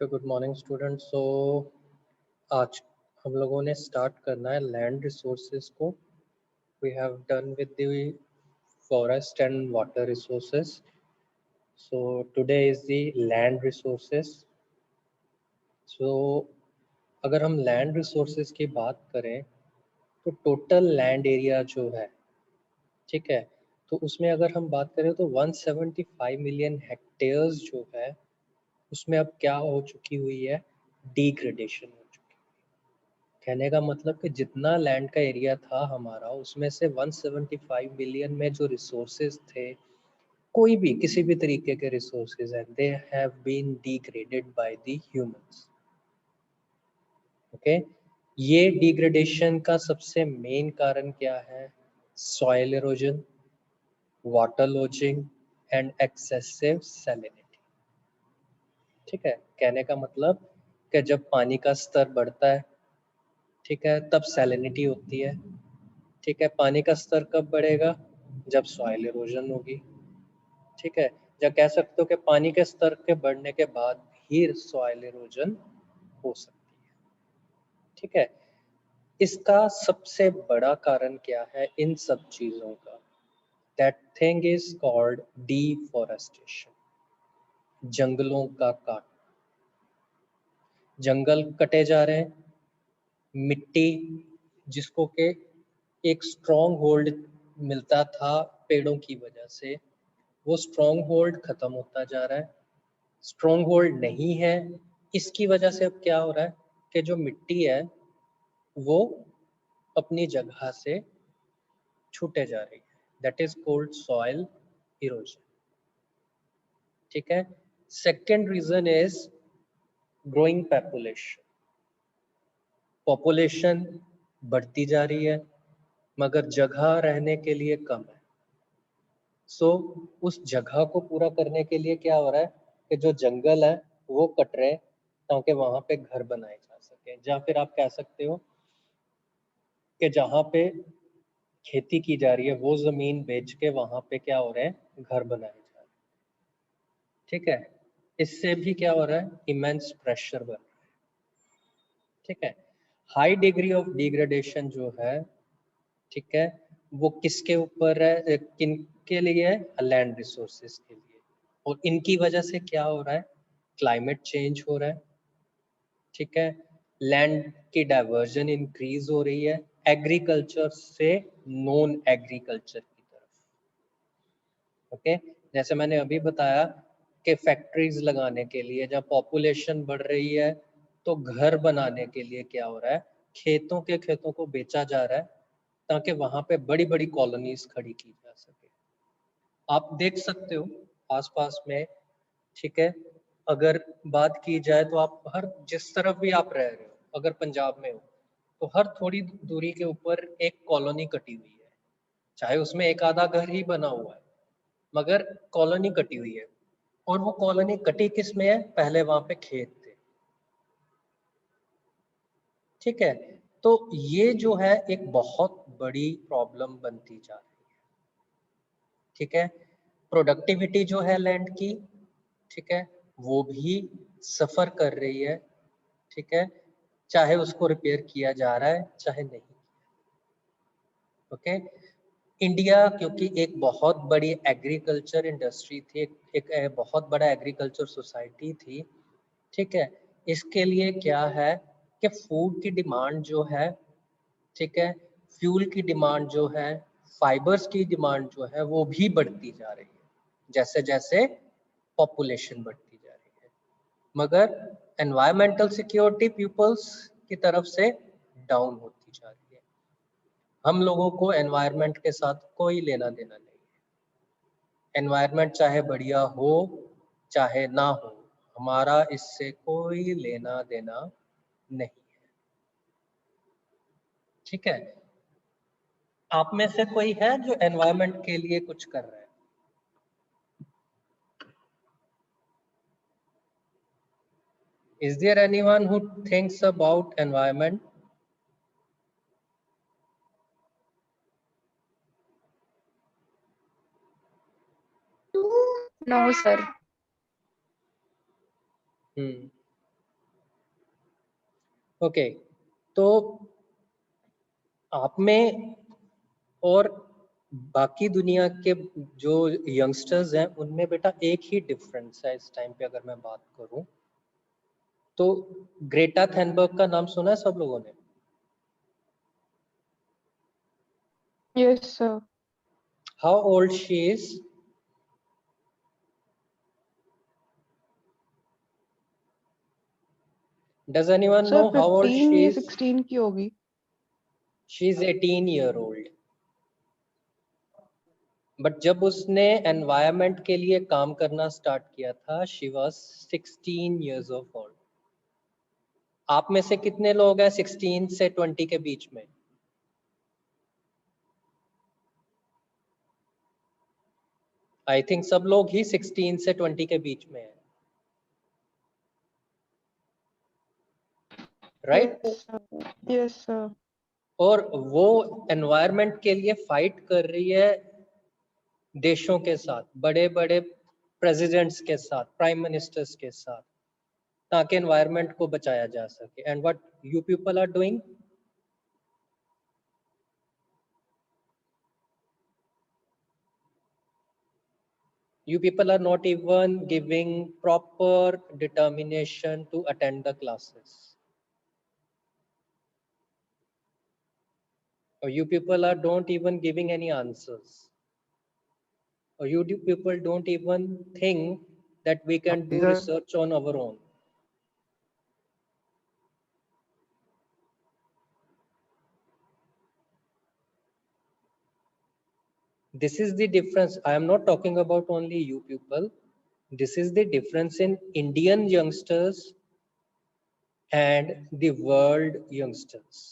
Okay, good morning student. So आज हम लोगों ने स्टार्ट करना है लैंड रिसोर्सेज को। We have done with the forest and water resources, so today is the land resources. So अगर हम लैंड रिसोर्सेज की बात करें तो टोटल लैंड एरिया जो है, ठीक है, तो उसमें अगर हम बात करें तो 175 मिलियन हेक्टेयर्स जो है उसमें अब क्या हो चुकी हुई है, डिग्रेडेशन हो चुकी है। कहने का मतलब कि जितना लैंड का एरिया था हमारा, उसमें से 175 मिलियन में जो रिसोर्सेज थे, कोई भी किसी भी तरीके के रिसोर्सेज हैं, they have been degraded by the humans. Okay, ये डिग्रेडेशन का सबसे मेन कारण क्या है? Soil erosion, water logging and excessive salinity. ठीक है, कहने का मतलब कि जब पानी का स्तर बढ़ता है, ठीक है, तब सैलिनिटी होती है। ठीक है, पानी का स्तर कब बढ़ेगा? जब सॉइल इरोजन होगी। ठीक है, या कह सकते हो कि पानी के स्तर के बढ़ने के बाद भी सॉइल इरोजन हो सकती है। ठीक है, इसका सबसे बड़ा कारण क्या है इन सब चीजों का? That thing is called deforestation, जंगलों का काटना। जंगल कटे जा रहे हैं, मिट्टी जिसको के एक स्ट्रॉन्ग होल्ड मिलता था पेड़ों की वजह से, वो स्ट्रॉन्ग होल्ड खत्म होता जा रहा है। स्ट्रॉन्ग होल्ड नहीं है, इसकी वजह से अब क्या हो रहा है कि जो मिट्टी है वो अपनी जगह से छूटे जा रही है। That is called soil erosion. ठीक है, second reason is growing population. Population बढ़ती जा रही है मगर जगह रहने के लिए कम है। सो उस जगह को पूरा करने के लिए क्या हो रहा है कि जो जंगल है वो कट रहे हैं ताकि वहां पे घर बनाए जा सके, या फिर आप कह सकते हो कि जहाँ पे खेती की जा रही है वो जमीन बेच के वहां पे क्या हो रहे हैं, घर बनाए जा रहे हैं। ठीक है, इससे भी क्या हो रहा है, इमेंस प्रेशर बन रहा है। ठीक है, हाई डिग्री ऑफ डिग्रेडेशन जो है, ठीक है, वो किसके ऊपर है, किन के लिए है? लैंड रिसोर्सेज के लिए। और इनकी वजह से क्या हो रहा है? क्लाइमेट चेंज हो रहा है। ठीक है, लैंड की डाइवर्जन इंक्रीज हो रही है एग्रीकल्चर से नॉन एग्रीकल्चर की तरफ। ओके, जैसे मैंने अभी बताया कि फैक्ट्रीज लगाने के लिए, जब पॉपुलेशन बढ़ रही है तो घर बनाने के लिए क्या हो रहा है, खेतों के खेतों को बेचा जा रहा है ताकि वहां पे बड़ी बड़ी कॉलोनीज खड़ी की जा सके। आप देख सकते हो आसपास में, ठीक है, अगर बात की जाए तो आप हर जिस तरफ भी आप रह रहे हो, अगर पंजाब में हो तो हर थोड़ी दूरी के ऊपर एक कॉलोनी कटी हुई है, चाहे उसमें एक आधा घर ही बना हुआ है मगर कॉलोनी कटी हुई है। और वो कॉलोनी कटी किस में है? पहले वहां पे खेत थे। ठीक है, तो ये जो है एक बहुत बड़ी प्रॉब्लम बनती जा रही है। ठीक है, प्रोडक्टिविटी जो है लैंड की, ठीक है, वो भी सफर कर रही है। ठीक है, चाहे उसको रिपेयर किया जा रहा है चाहे नहीं। ओके, इंडिया क्योंकि एक बहुत बड़ी एग्रीकल्चर इंडस्ट्री थी, एक बहुत बड़ा एग्रीकल्चर सोसाइटी थी। ठीक है, इसके लिए क्या है कि फूड की डिमांड जो है, ठीक है, फ्यूल की डिमांड जो है, फाइबर्स की डिमांड जो है, वो भी बढ़ती जा रही है जैसे जैसे पॉपुलेशन बढ़ती जा रही है। मगर एनवायरमेंटल सिक्योरिटी पीपल्स की तरफ से डाउन होती जा रही है। हम लोगों को एनवायरमेंट के साथ कोई लेना देना नहीं है। एनवायरमेंट चाहे बढ़िया हो चाहे ना हो, हमारा इससे कोई लेना देना नहीं है। ठीक है, आप में से कोई है जो एनवायरमेंट के लिए कुछ कर रहा है? Is there anyone who thinks about environment? No, sir. Okay, तो आप में और बाकी दुनिया के जो यंगस्टर्स हैं उनमें बेटा एक ही डिफरेंस है इस टाइम पे अगर मैं बात करूं तो। ग्रेटा थैनबर्ग का नाम सुना है सब लोगों ने? Yes, sir. How old she is? Does anyone know Sir, how old 15 she या इज? 16 की होगी. She is 18 year old. But जब उसने एनवायरमेंट के लिए काम करना स्टार्ट किया था she was 16 years of old. आप में से कितने लोग हैं 16 से 20 के बीच में? आई थिंक सब लोग ही 16 से 20 के बीच में हैं, right? Yes, sir. Yes, sir. और वो एनवायरमेंट के लिए फाइट कर रही है देशों के साथ, बड़े बड़े प्रेसिडेंट्स के साथ, प्राइम मिनिस्टर्स के साथ, ताकि एनवायरमेंट को बचाया जा सके। And what you people are doing? You people are not even giving proper determination to attend the classes. Or you people are don't even giving any answers. Or you people don't even think that we can do Sir. research on our own. This is the difference. I am not talking about only you people. This is the difference in Indian youngsters and the world youngsters.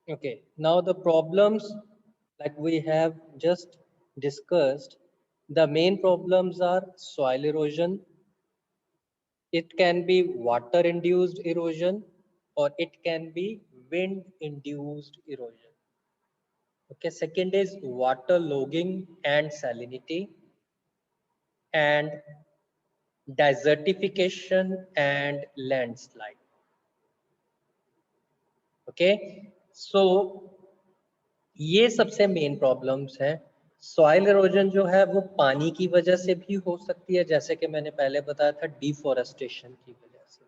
Okay, now the problems like we have just discussed, the main problems are soil erosion. It can be water induced erosion or it can be wind induced erosion. Okay, second is water logging and salinity, and desertification and landslide. Okay, so ये सबसे main problems हैं। Soil erosion जो है वो पानी की वजह से भी हो सकती है, जैसे कि मैंने पहले बताया था डिफोरेस्टेशन की वजह से,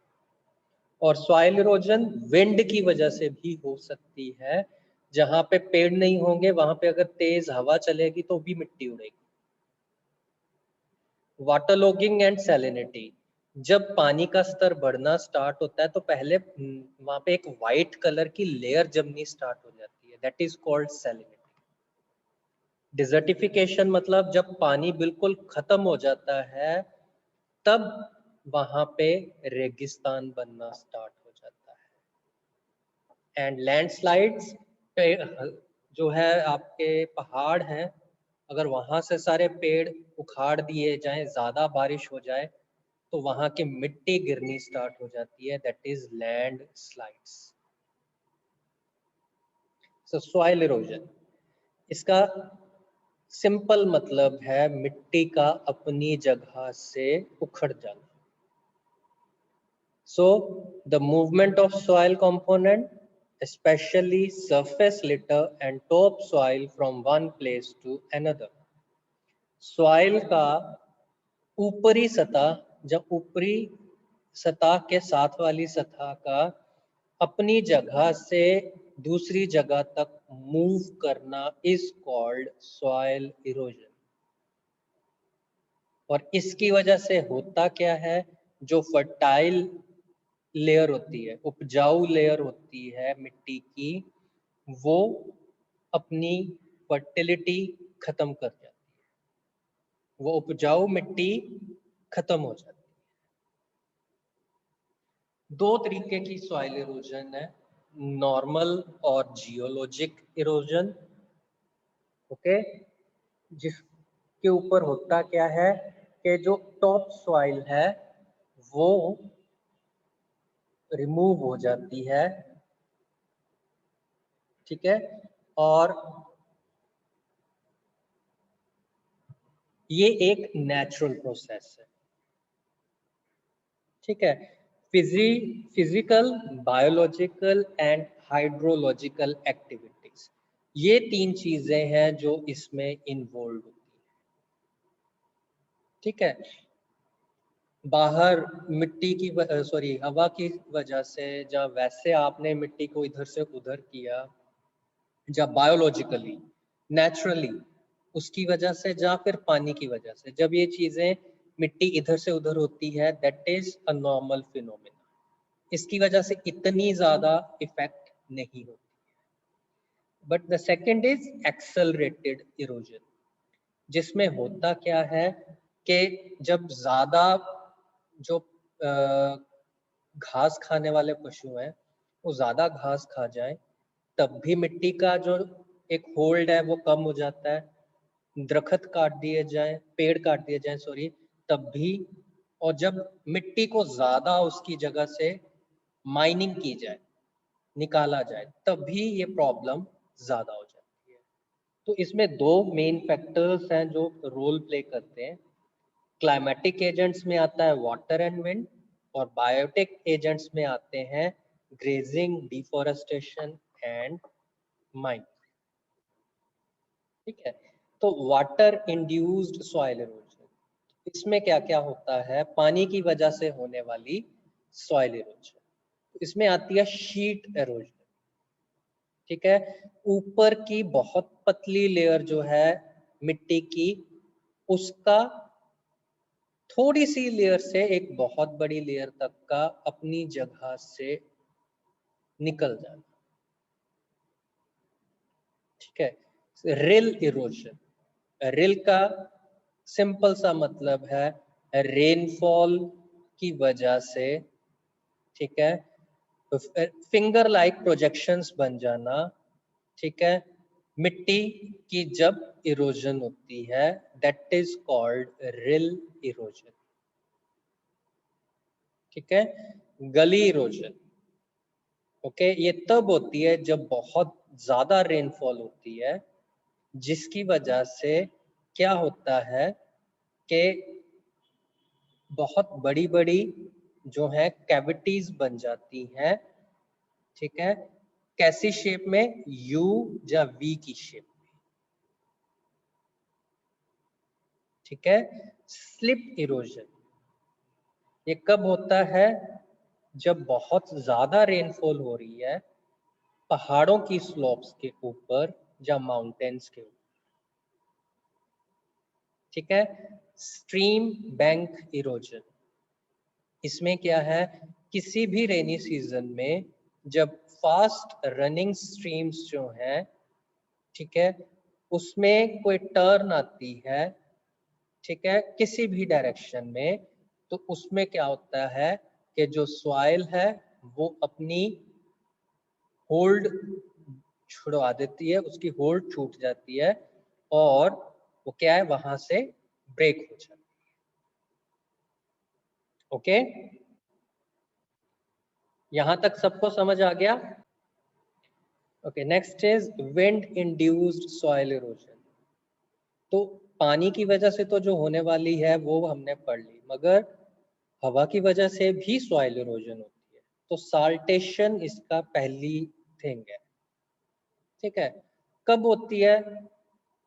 और सॉइल इरोजन विंड की वजह से भी हो सकती है। जहां पे पेड़ नहीं होंगे वहां पे अगर तेज हवा चलेगी तो भी मिट्टी उड़ेगी। वाटर लॉगिंग एंड सैलिनिटी, जब पानी का स्तर बढ़ना स्टार्ट होता है तो पहले वहां पे एक वाइट कलर की लेयर जमनी स्टार्ट हो जाती है, that is called salinity. Desertification मतलब जब पानी बिल्कुल खत्म हो जाता है तब वहां पे रेगिस्तान बनना स्टार्ट हो जाता है। एंड लैंडस्लाइड्स जो है आपके पहाड़ हैं, अगर वहां से सारे पेड़ उखाड़ दिए जाएं, ज्यादा बारिश हो जाए तो वहां की मिट्टी गिरनी स्टार्ट हो जाती है, that is land slides. So soil erosion, इसका सिंपल मतलब है मिट्टी का अपनी जगह से उखड़ जाना। So the movement of soil component, especially surface litter and topsoil from one place to another. Soil का ऊपरी सतह, जब ऊपरी सतह के साथ वाली सतह का अपनी जगह से दूसरी जगह तक मूव करना इज कॉल्ड सॉइल इरोजन। और इसकी वजह से होता क्या है, जो फर्टाइल लेयर होती है, उपजाऊ लेयर होती है मिट्टी की, वो अपनी फर्टिलिटी खत्म कर जाती है, वो उपजाऊ मिट्टी खत्म हो जाती है। दो तरीके की सॉइल इरोजन है, नॉर्मल और जियोलॉजिक इरोजन। ओके, जिसके ऊपर होता क्या है कि जो टॉप सॉइल है वो रिमूव हो जाती है, ठीक है, और ये एक नेचुरल प्रोसेस है, ठीक है। Physical, biological and hydrological activities, ये 3 चीजें हैं जो इसमें इन्वॉल्व होती है, ठीक है। बाहर मिट्टी की सॉरी हवा की वजह से, जब वैसे आपने मिट्टी को इधर से उधर किया, जब बायोलॉजिकली, नेचुरली, उसकी वजह से, या फिर पानी की वजह से, जब ये चीजें मिट्टी इधर से उधर होती है, that is a normal phenomena. इसकी वजह से इतनी ज्यादा इफेक्ट नहीं होती। But the second is accelerated erosion, जिसमें होता क्या है कि जब ज्यादा जो घास खाने वाले पशु हैं वो ज्यादा घास खा जाए, तब भी मिट्टी का जो एक होल्ड है वो कम हो जाता है। दरख्त काट दिए जाएं, पेड़ काट दिए जाएं सॉरी, तब भी। और जब मिट्टी को ज्यादा उसकी जगह से माइनिंग की जाए, निकाला जाए, तब भी ये प्रॉब्लम ज्यादा हो जाती है। तो इसमें 2 मेन फैक्टर्स हैं जो रोल प्ले करते हैं। क्लाइमेटिक एजेंट्स में आता है वाटर एंड विंड, और बायोटिक एजेंट्स में आते हैं ग्रेजिंग, डिफोरेस्टेशन एंड माइनिंग, ठीक है। तो वाटर इंड्यूस्ड सॉइल इरोजन, इसमें क्या क्या होता है, पानी की वजह से होने वाली सॉइल इरोजन। इसमें आती है शीट एरोजन, ठीक है। ऊपर की बहुत पतली लेयर जो है मिट्टी की, उसका थोड़ी सी लेयर से एक बहुत बड़ी लेयर तक का अपनी जगह से निकल जाना, ठीक है। रिल इरोजन, रिल का सिंपल सा मतलब है रेनफॉल की वजह से, ठीक है, फिंगर लाइक प्रोजेक्शंस बन जाना, ठीक है, मिट्टी की जब इरोजन होती है, that is called reel erosion, ठीक है। गली इरोजन, ओके, ये तब होती है जब बहुत ज्यादा रेनफॉल होती है, जिसकी वजह से क्या होता है कि बहुत बड़ी बड़ी जो है कैविटीज बन जाती हैं, ठीक है। कैसी शेप में, यू या वी की शेप में, ठीक है। स्लिप इरोजन, ये कब होता है, जब बहुत ज्यादा रेनफॉल हो रही है पहाड़ों की स्लोप्स के ऊपर या माउंटेन्स के ऊपर, ठीक है। स्ट्रीम बैंक इरोजन, इसमें क्या है, किसी भी रेनी सीजन में जब फास्ट रनिंग स्ट्रीम्स जो हैं, ठीक है, उसमें कोई टर्न आती है, ठीक है, किसी भी डायरेक्शन में, तो उसमें क्या होता है कि जो सॉइल है वो अपनी होल्ड छुड़वा देती है, उसकी होल्ड छूट जाती है, और वो क्या है, वहां से ब्रेक हो जाती है, ओके। यहां तक सबको समझ आ गया? Okay, next is wind induced soil erosion. तो पानी की वजह से तो जो होने वाली है वो हमने पढ़ ली, मगर हवा की वजह से भी सॉइल इरोजन होती है। तो साल्टेशन इसका पहली थिंग है, ठीक है। कब होती है,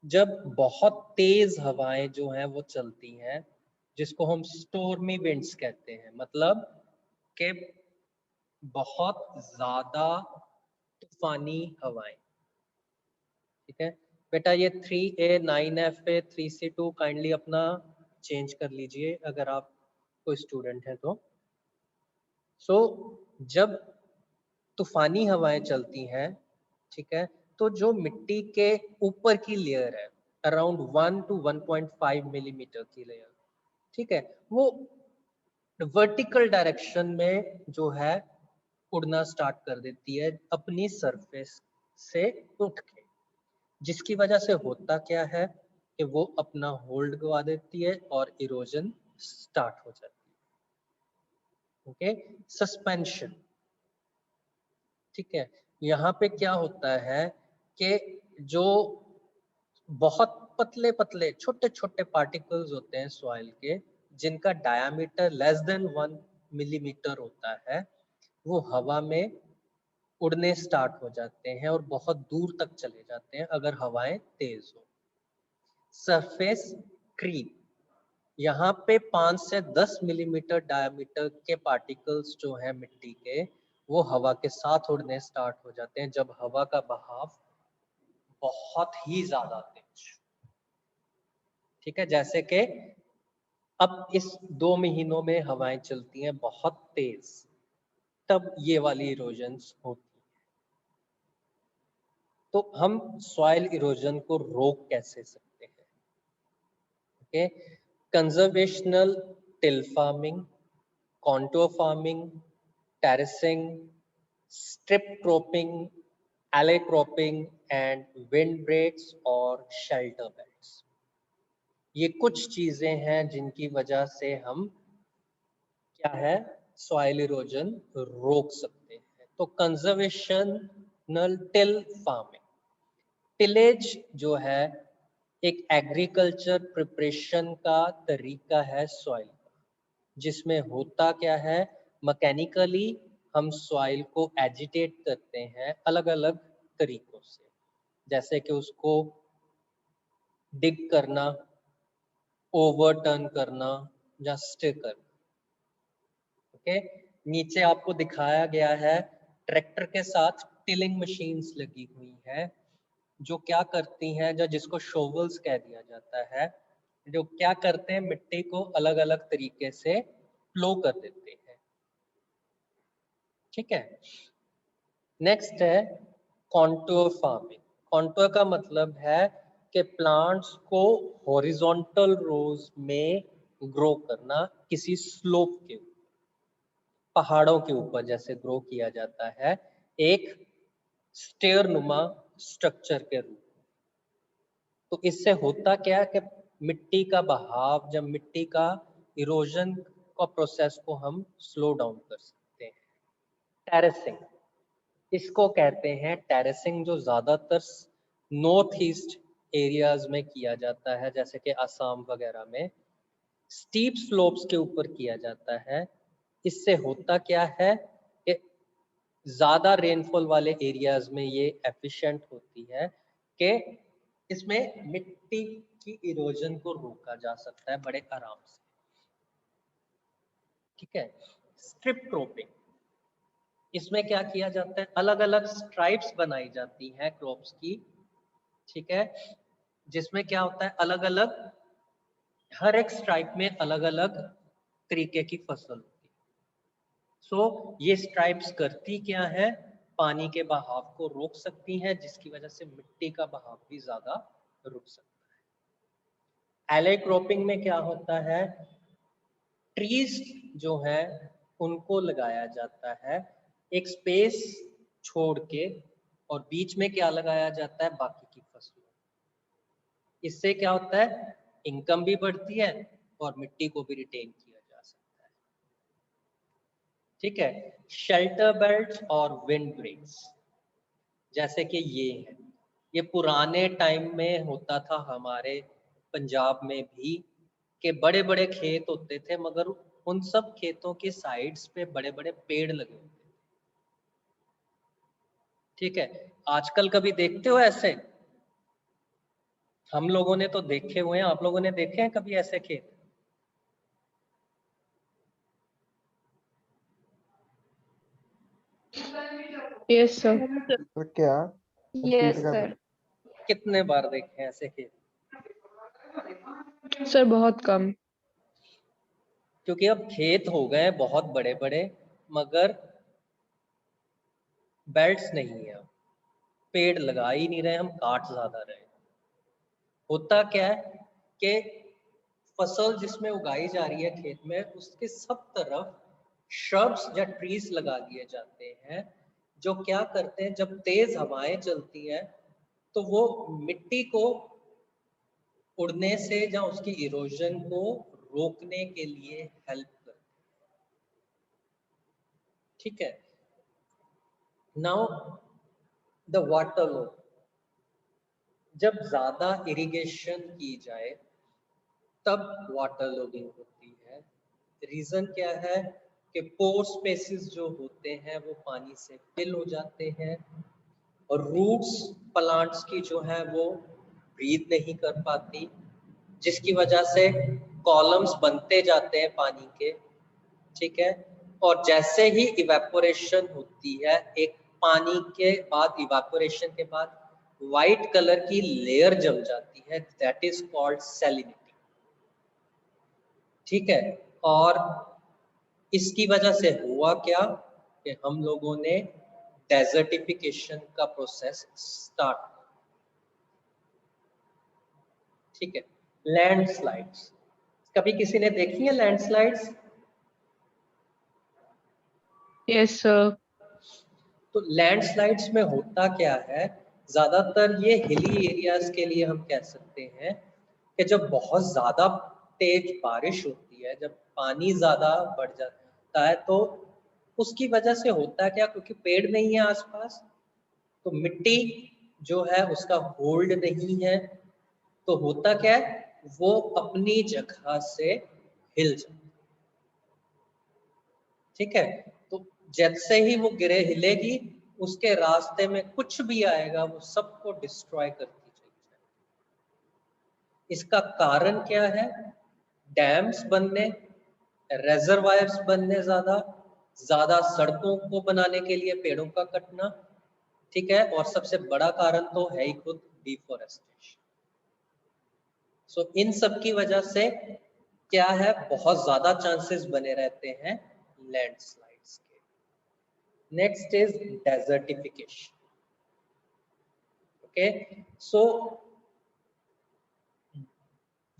जब बहुत तेज हवाएं जो हैं वो चलती हैं, जिसको हम स्टॉर्मी विंड्स कहते हैं, मतलब कि बहुत ज्यादा तूफानी हवाएं, ठीक है। बेटा ये 3A9FA 3C2 काइंडली अपना चेंज कर लीजिए अगर आप कोई स्टूडेंट हैं तो। सो जब तूफानी हवाएं चलती हैं, ठीक है, तो जो मिट्टी के ऊपर की लेयर है, अराउंड 1 to 1.5 मिलीमीटर की लेयर, ठीक है, वो वर्टिकल डायरेक्शन में जो है उड़ना स्टार्ट कर देती है अपनी सरफेस से उठ के, जिसकी वजह से होता क्या है कि वो अपना होल्ड गवा देती है और इरोजन स्टार्ट हो जाती है, ओके। सस्पेंशन, ठीक है। यहाँ पे क्या होता है कि जो बहुत पतले पतले छोटे छोटे पार्टिकल्स होते हैं सॉइल के, जिनका डायामीटर लेस देन 1 मिलीमीटर होता है, वो हवा में उड़ने स्टार्ट हो जाते हैं और बहुत दूर तक चले जाते हैं अगर हवाएं तेज हो। सरफेस क्रीप, यहाँ पे 5 से 10 मिलीमीटर डायमीटर के पार्टिकल्स जो है मिट्टी के, वो हवा के साथ उड़ने स्टार्ट हो जाते हैं जब हवा का बहाव बहुत ही ज्यादा तेज। ठीक है, जैसे कि अब इस 2 महीनों में हवाएं चलती हैं बहुत तेज, तब ये वाली इरोजन्स होती है। तो हम सॉइल इरोजन को रोक कैसे सकते हैं? Okay, conservational till farming, contour farming, terracing, strip cropping, alley cropping and windbreaks और shelter beds। ये कुछ चीजें हैं जिनकी वजह से हम क्या है सॉइल इरोजन रोक सकते हैं। तो कंजर्वेशनल टिल फार्मिंग, टिलेज जो है एक एग्रीकल्चर प्रिपरेशन का तरीका है सॉइल का, जिसमें होता क्या है, मैकेनिकली हम सॉइल को एजिटेट करते हैं अलग अलग तरीकों से, जैसे कि उसको डिग करना, ओवरटर्न करना या स्टिर करना। ओके, नीचे आपको दिखाया गया है ट्रैक्टर के साथ टिलिंग मशीन्स लगी हुई है, जो क्या करती हैं, जो जिसको शोवल्स कह दिया जाता है, जो क्या करते हैं मिट्टी को अलग अलग तरीके से फ्लो कर देते हैं। ठीक है, नेक्स्ट है कॉन्टूर फार्मिंग। कॉन्टूर का मतलब है कि प्लांट्स को हॉरिजॉन्टल रोज में ग्रो करना, किसी स्लोप के ऊपर, पहाड़ों के ऊपर जैसे ग्रो किया जाता है एक स्टेयर नुमा स्ट्रक्चर के रूप में। तो इससे होता क्या है कि मिट्टी का बहाव, जब मिट्टी का इरोजन का प्रोसेस को हम स्लो डाउन कर सकते हैं। टेरेसिंग, इसको कहते हैं टेरेसिंग, जो ज्यादातर नॉर्थ ईस्ट एरियाज में किया जाता है, जैसे कि असम वगैरह में स्टीप स्लोप्स के ऊपर किया जाता है। इससे होता क्या है कि ज्यादा रेनफॉल वाले एरियाज में ये एफिशिएंट होती है कि इसमें मिट्टी की इरोजन को रोका जा सकता है बड़े आराम से। ठीक है, स्ट्रिप क्रॉपिंग, इसमें क्या किया जाता है, अलग अलग स्ट्राइप्स बनाई जाती हैं क्रॉप्स की। ठीक है, जिसमें क्या होता है अलग अलग, हर एक स्ट्राइप में अलग अलग तरीके की फसल होती है। सो ये स्ट्राइप्स करती क्या है, पानी के बहाव को रोक सकती हैं, जिसकी वजह से मिट्टी का बहाव भी ज्यादा रुक सकता है। एले क्रॉपिंग में क्या होता है, ट्रीज जो है उनको लगाया जाता है एक स्पेस छोड़ के, और बीच में क्या लगाया जाता है, बाकी की फसलों। इससे क्या होता है, इनकम भी बढ़ती है और मिट्टी को भी रिटेन किया जा सकता है। ठीक है, शेल्टर बेल्ट और विंड ब्रेक्स, जैसे कि ये है, ये पुराने टाइम में होता था हमारे पंजाब में भी, कि बड़े बड़े खेत होते थे मगर उन सब खेतों के साइड्स पे बड़े बड़े पेड़ लगे होते थे। ठीक है, आजकल कभी देखते हो ऐसे? हम लोगों ने तो देखे हुए हैं, आप लोगों ने देखे हैं कभी ऐसे खेत? Yes sir. तो क्या यस रिपीट कर सर। कितने बार देखे हैं ऐसे खेत? सर बहुत कम। क्योंकि अब खेत हो गए बहुत बड़े बड़े, मगर बेल्ट्स नहीं है, अब पेड़ लगा ही नहीं रहे, हम काट ज्यादा रहे। होता क्या है कि फसल जिसमें उगाई जा रही है खेत में, उसके सब तरफ श्रब्स या ट्रीज लगा दिए जाते हैं, जो क्या करते हैं, जब तेज हवाएं चलती हैं तो वो मिट्टी को उड़ने से या उसकी इरोजन को रोकने के लिए हेल्प करते हैं। ठीक है, नाउ द वाटर लो, जब ज्यादा इरिगेशन की जाए तब वाटर लॉगिंग होती है। रीजन क्या है कि पोर स्पेसेस जो होते हैं वो पानी से फिल हो जाते हैं और रूट्स प्लांट्स की जो है वो ब्रीथ नहीं कर पाती, जिसकी वजह से कॉलम्स बनते जाते हैं पानी के, ठीक है। और जैसे ही इवेपोरेशन होती है, एक पानी के बाद इवेपोरेशन के बाद वाइट कलर की लेयर जम जाती है, दैट इज कॉल्ड सैलिनिटी, ठीक है। और इसकी वजह से हुआ क्या कि हम लोगों ने डेजर्टिफिकेशन का प्रोसेस स्टार्ट, ठीक है। लैंडस्लाइड्स, कभी किसी ने देखी है लैंडस्लाइड्स? Yes, sir. तो लैंडस्लाइड्स में होता क्या है, ज्यादातर ये हिली एरियाज के लिए हम कह सकते हैं कि जब बहुत ज्यादा तेज बारिश होती है, जब पानी ज्यादा बढ़ जाता है, तो उसकी वजह से होता क्या, क्योंकि पेड़ नहीं है आसपास, तो मिट्टी जो है उसका होल्ड नहीं है, तो होता क्या है, वो अपनी जगह से हिल जाता, ठीक है। तो जैसे ही वो गिरे हिलेगी, उसके रास्ते में कुछ भी आएगा वो सबको डिस्ट्रॉय करती चली जाएगी। इसका कारण क्या है? डैम्स बनने, रेजरवायर्स बनने, ज्यादा सड़कों को बनाने के लिए पेड़ों का कटना, ठीक है। और सबसे बड़ा कारण तो है ही खुद डिफॉरेस्टेशन। सो इन सब की वजह से क्या है, बहुत ज्यादा चांसेस बने रहते हैं लैंडस्लाइड्स के। Next is desertification, okay. So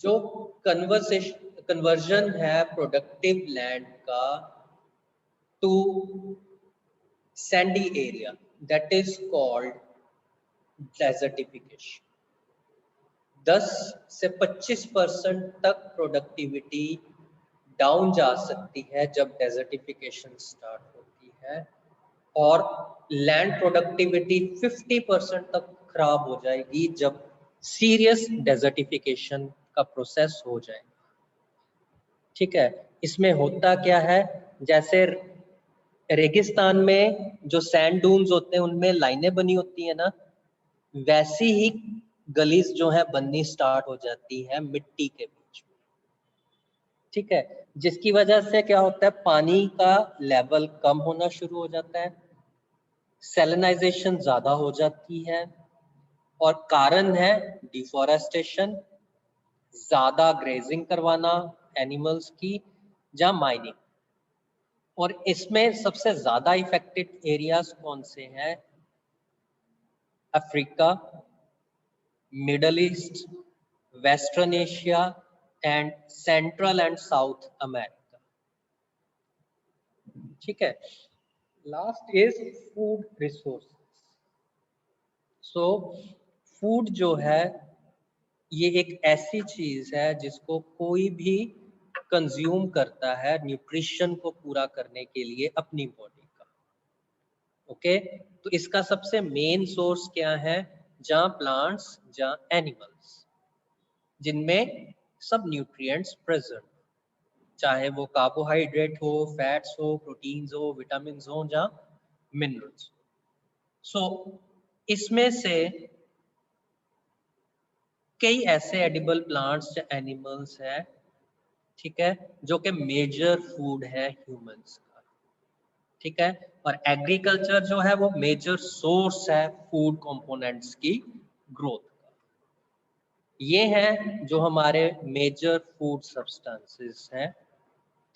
जो कन्वर्जन है प्रोडक्टिव लैंड का to sandy area, that is called desertification. 10 से 25% तक प्रोडक्टिविटी डाउन जा सकती है जब डेजर्टिफिकेशन स्टार्ट होती है, और लैंड प्रोडक्टिविटी 50% तक खराब हो जाएगी जब सीरियस डेजर्टिफिकेशन का प्रोसेस हो जाए, ठीक है। इसमें होता क्या है, जैसे रेगिस्तान में जो सैंड डून्स होते हैं उनमें लाइनें बनी होती है ना, वैसी ही गलीज जो है बननी स्टार्ट हो जाती है मिट्टी के बीच में, ठीक है। जिसकी वजह से क्या होता है, पानी का लेवल कम होना शुरू हो जाता है, सैलिनाइजेशन ज्यादा हो जाती है, और कारण है डिफॉरेस्टेशन, ज्यादा ग्रेजिंग करवाना एनिमल्स की, या माइनिंग। और इसमें सबसे ज्यादा इफेक्टेड एरियाज कौन से हैं? Africa, middle east, western Asia and central and south America, ठीक है। Last is food resource. So food जो है ये एक ऐसी चीज है जिसको कोई भी कंज्यूम करता है न्यूट्रिशन को पूरा करने के लिए अपनी बॉडी का, ओके। तो इसका सबसे मेन सोर्स क्या है? जहाँ प्लांट्स, जहाँ एनिमल्स, जिनमें सब न्यूट्रिएंट्स प्रेजेंट, चाहे वो कार्बोहाइड्रेट हो, फैट्स हो, प्रोटीन्स हो, विटामिन हो, या मिनरल्स। सो इसमें से कई ऐसे एडिबल प्लांट्स या एनिमल्स हैं, ठीक है, जो कि मेजर फूड है ह्यूमंस का, ठीक है। और एग्रीकल्चर जो है वो मेजर सोर्स है फूड कंपोनेंट्स की ग्रोथ का। ये हैं जो हमारे मेजर फूड सब्सटेंसेस हैं,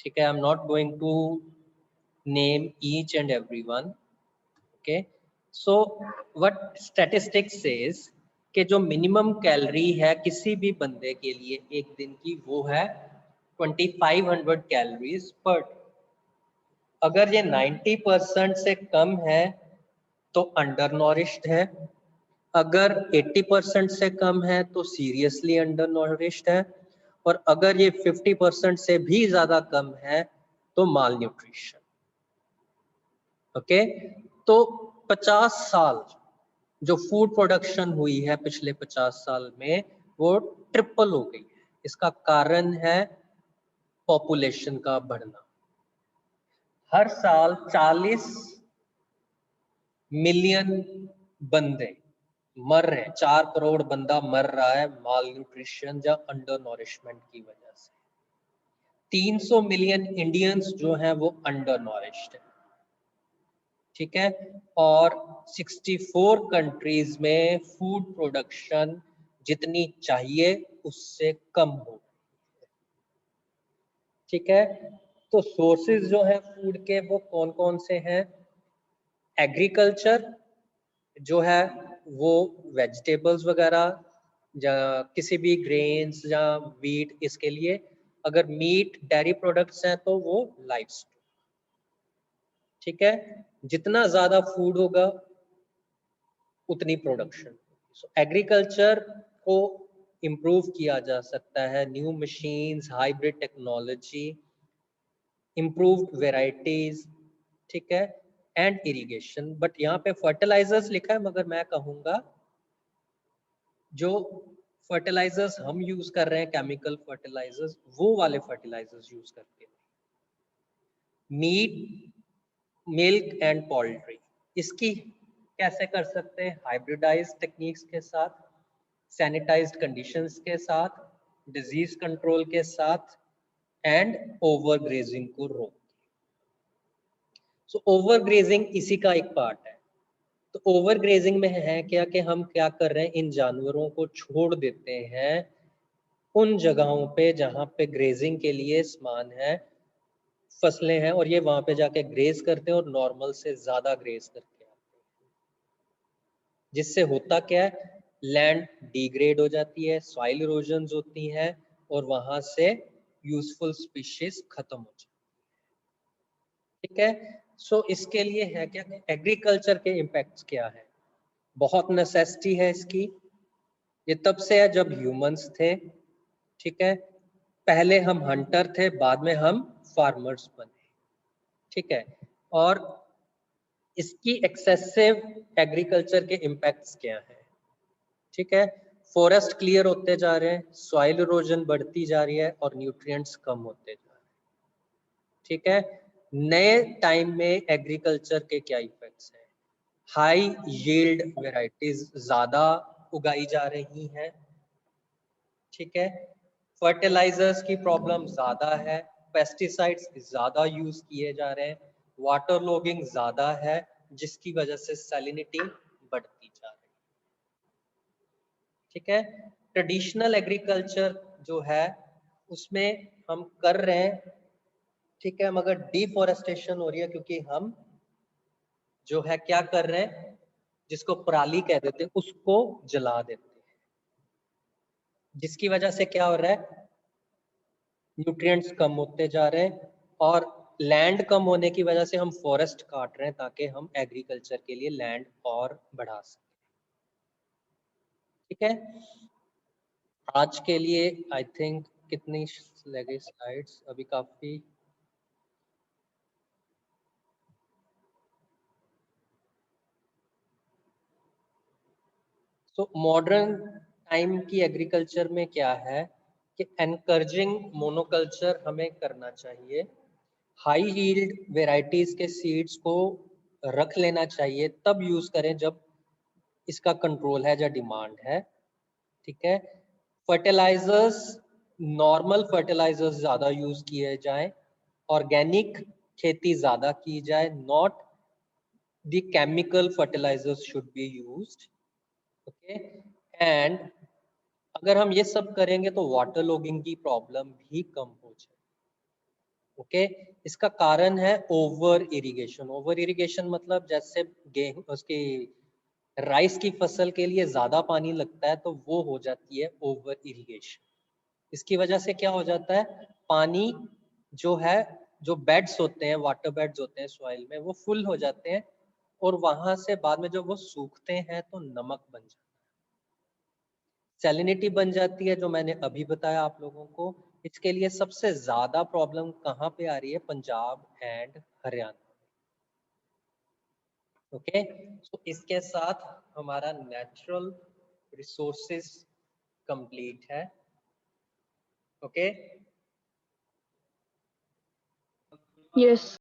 ठीक है। I am not going to name each and every one, okay. So what statistics says कि जो मिनिमम कैलोरी है किसी भी बंदे के लिए एक दिन की, वो है 2500 कैलोरीज पर डे। अगर ये 90% से कम है तो अंडर नॉरिश्ड है, अगर 80% से कम है तो सीरियसली अंडर नॉरिश्ड है, और अगर ये 50% से भी ज्यादा कम है तो माल न्यूट्रिशन, ओके। तो 50 साल जो फूड प्रोडक्शन हुई है पिछले 50 साल में वो ट्रिपल हो गई है। इसका कारण है पॉपुलेशन का बढ़ना। हर साल 40 मिलियन बंदे मर रहे हैं, 4 करोड़ बंदा मर रहा है माल न्यूट्रिशन या अंडर नॉरिशमेंट की वजह से। 300 मिलियन इंडियंस जो हैं वो अंडर नॉरिश्ड है, ठीक है। और 64 कंट्रीज में फूड प्रोडक्शन जितनी चाहिए उससे कम हो, ठीक है। तो सोर्सेज जो है फूड के वो कौन कौन से हैं? एग्रीकल्चर जो है वो वेजिटेबल्स वगैरह या किसी भी ग्रेन्स या वीट, इसके लिए। अगर मीट डेयरी प्रोडक्ट्स हैं तो वो लाइफ स्टॉक, ठीक है। जितना ज्यादा फूड होगा उतनी प्रोडक्शन। एग्रीकल्चर को इम्प्रूव किया जा सकता है, new machines, hybrid technology, improved varieties, ठीक है, एंड इरिगेशन। बट यहाँ पे फर्टिलाइजर्स लिखा है, मगर मैं कहूंगा जो फर्टिलाइजर्स हम यूज कर रहे हैं, केमिकल फर्टिलाइजर्स, वो वाले फर्टिलाइजर्स यूज करके। मीट, मिल्क एंड पोल्ट्री, इसकी कैसे कर सकते हैं? हाइब्रिडाइज टेक्निक्स के साथ, सैनिटाइज्ड कंडीशंस के साथ, डिजीज कंट्रोल के साथ, एंड ओवर ग्रेजिंग को रोक। सो ओवर ग्रेजिंग इसी का एक पार्ट है। तो ओवर ग्रेजिंग में है क्या कि हम क्या कर रहे हैं, इन जानवरों को छोड़ देते हैं उन जगहों पे जहां पे ग्रेजिंग के लिए समान है, फसलें हैं, और ये वहां पे जाके ग्रेज करते हैं और नॉर्मल से ज्यादा ग्रेज करके आते हैं। जिससे होता क्या है, लैंड डिग्रेड हो जाती है, सॉइल इरोजन्स होती हैं, और वहां से यूजफुल स्पीशीज खत्म हो जाती है, ठीक है। सो इसके लिए है क्या, एग्रीकल्चर के इम्पैक्ट्स क्या है? बहुत नेसेसिटी है इसकी। ये तब से है जब ह्यूमंस थे, ठीक है। पहले हम हंटर थे, बाद में हम फार्मर्स बने, ठीक है। और इसकी एक्सेसिव एग्रीकल्चर के इम्पैक्ट्स क्या है, ठीक है। फॉरेस्ट क्लियर होते जा रहे हैं, सॉइल इरोजन बढ़ती जा रही है, और न्यूट्रिएंट्स कम होते जा रहे हैं, ठीक है। नए टाइम में एग्रीकल्चर के क्या इफेक्ट्स हैं? हाई यील्ड वेराइटीज ज्यादा उगाई जा रही हैं, ठीक है। फर्टिलाइजर्स की प्रॉब्लम ज्यादा है, पेस्टिसाइड्स ज्यादा यूज किए जा रहे हैं, वाटर लॉगिंग ज्यादा है, जिसकी वजह से सैलिनिटी बढ़ती जा रही है, ठीक है। ट्रेडिशनल एग्रीकल्चर जो है उसमें हम कर रहे हैं, ठीक है, मगर डिफोरेस्टेशन हो रही है, क्योंकि हम जो है क्या कर रहे हैं, जिसको पराली कह देते हैं उसको जला देते हैं, जिसकी वजह से क्या हो रहा है, न्यूट्रिएंट्स कम होते जा रहे हैं, और लैंड कम होने की वजह से हम फॉरेस्ट काट रहे हैं ताकि हम एग्रीकल्चर के लिए लैंड और बढ़ा सकें, ठीक है। आज के लिए आई थिंक कितनी लगे स्लाइड्स अभी? काफी। सो मॉडर्न टाइम की एग्रीकल्चर में क्या है कि एनकरेजिंग मोनोकल्चर हमें करना चाहिए, हाई यील्ड वेराइटीज के सीड्स को रख लेना चाहिए, तब यूज करें जब इसका कंट्रोल है या डिमांड है, ठीक है। फर्टिलाइजर्स, नॉर्मल फर्टिलाइजर्स ज्यादा यूज किए जाएं, ऑर्गेनिक खेती ज्यादा की जाए, not the chemical fertilisers should be used, okay. And अगर हम ये सब करेंगे तो वाटर लॉगिंग की प्रॉब्लम भी कम हो जाए, ओके। इसका कारण है ओवर इरिगेशन। ओवर इरिगेशन मतलब जैसे गेहूं, उसकी राइस की फसल के लिए ज्यादा पानी लगता है तो वो हो जाती है ओवर इरिगेशन। इसकी वजह से क्या हो जाता है, पानी जो है, जो बेड्स होते हैं, वाटर बेड्स होते हैं सॉइल में, वो फुल हो जाते हैं, और वहां से बाद में जब वो सूखते हैं तो नमक बन जाता है, सैलिनिटी बन जाती है, जो मैंने अभी बताया आप लोगों को। इसके लिए सबसे ज्यादा प्रॉब्लम कहाँ पे आ रही है? Punjab and Haryana, okay. तो इसके साथ हमारा नेचुरल रिसोर्सेस कंप्लीट है। Okay Yes.